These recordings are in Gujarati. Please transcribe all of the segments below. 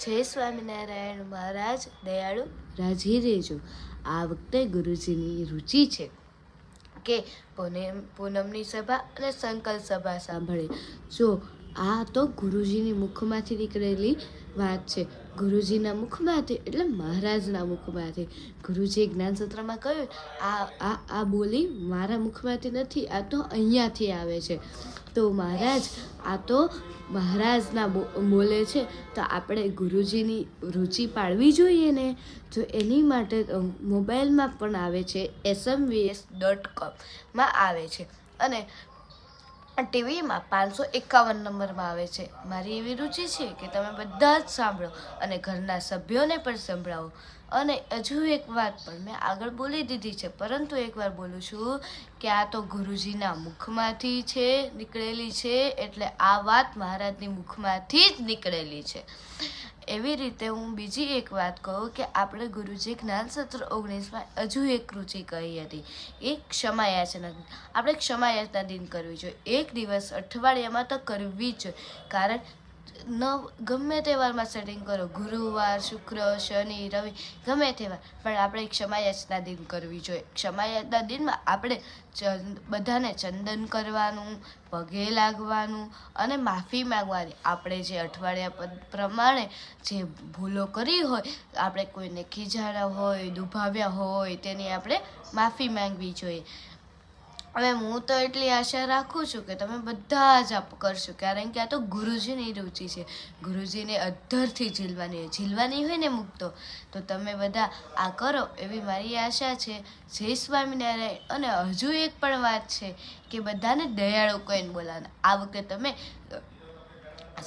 જય સ્વામિનારાયણ મહારાજ દયાળુ રાજી રહેજો. આ વખતે ગુરુજીની રુચિ છે કે પૂનમની સભા અને સંકલ્પ સભા સાંભળે. જો આ તો ગુરુજીની મુખમાંથી નીકળેલી વાત છે. ગુરુજીના મુખમાંથી એટલે મહારાજના મુખમાંથી. ગુરુજીએ જ્ઞાનસૂત્રમાં કહ્યું આ બોલી મારા મુખમાંથી નથી, આ તો અહીંયાથી આવે છે. તો મહારાજ આ તો મહારાજના બોલે છે, તો આપણે ગુરુજીની રુચિ પાડવી જોઈએ ને. તો એની માટે મોબાઈલમાં પણ આવે છે, smvs.com આવે છે અને ટીવીમાં 551 નંબરમાં આવે છે. મારી એવી રુચિ છે કે તમે બધા જ સાંભળો અને ઘરના સભ્યોને પણ સંભળાવો. અને હજુ એક વાત પણ મેં આગળ બોલી દીધી છે, પરંતુ એકવાર બોલું છું કે આ તો ગુરુજીના મુખમાંથી છે નીકળેલી છે, એટલે આ વાત મહારાજની મુખમાંથી જ નીકળેલી છે. એવી રીતે હું બીજી એક વાત કહું કે આપણે ગુરુજી જ્ઞાનસૂત્ર 19માં હજુ એક રુચિ કહી હતી, એ ક્ષમાયાચના. આપણે ક્ષમાયાચના દિન કરવી જોઈએ. એક દિવસ અઠવાડિયામાં તો કરવી જ જોઈએ. કારણ ગમે તહેવારમાં સેટિંગ કરો, ગુરુવાર, શુક્ર, શનિ, રવિ, ગમે તહેવાર, પણ આપણે ક્ષમાયાચના દિન કરવી જોઈએ. ક્ષમાયાચના દિનમાં આપણે બધાને ચંદન કરવાનું, પગે લાગવાનું અને માફી માંગવાની. આપણે જે અઠવાડિયા પ્રમાણે જે ભૂલો કરી હોય, આપણે કોઈને ખીજાડા હોય, દુભાવ્યા હોય, તેની આપણે માફી માંગવી જોઈએ. હવે હું તો એટલી આશા રાખું છું કે તમે બધા જ કરશો, કારણ કે આ તો ગુરુજીની રુચિ છે. ગુરુજીને અધ્ધરથી ઝીલવાની હોય ને મુક્તો, તો તમે બધા આ કરો એવી મારી આશા છે. જય સ્વામિનારાયણ. અને હજુ એક પણ વાત છે કે બધાને દયાળુ કહીને બોલાવવાના. આ વખતે તમે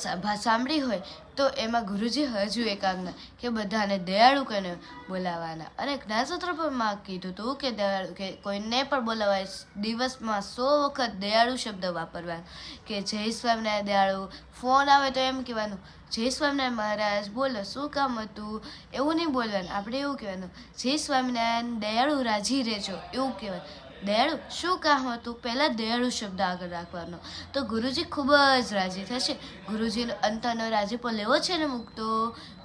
સભા સાંભળી હોય તો એમાં ગુરુજી હજુ એક આજ્ઞા કે બધાને દયાળુ કહીને બોલાવવાના. અને જ્ઞાનસૂત્ર પણ માં કીધું હતું કે દયાળુ કે કોઈને પણ બોલાવાય દિવસમાં 100 વખત દયાળુ શબ્દ વાપરવાનો. કે જય સ્વામિનારાયણ દયાળુ. ફોન આવે તો એમ કહેવાનું જય સ્વામિનારાયણ મહારાજ, બોલો શું કામ હતું, એવું નહીં બોલવાનું. આપણે એવું કહેવાનું જય સ્વામિનારાયણ દયાળુ રાજી રહેજો, એવું કહેવાનું. દયાળુ શું કામ હતું, પહેલાં દયાળુ શબ્દ આગળ રાખવાનો, તો ગુરુજી ખૂબ જ રાજી થશે. ગુરુજીનો અંતરનો રાજીપો લેવો છે ને મુક્તો,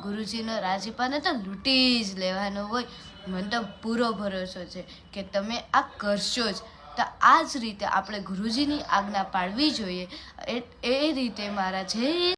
ગુરુજીનો રાજીપાને તો લૂંટી જ લેવાનો હોય. મને તો પૂરો ભરોસો છે કે તમે આ કરશો જ. તો આ જ રીતે આપણે ગુરુજીની આજ્ઞા પાળવી જોઈએ. એ રીતે મારા જય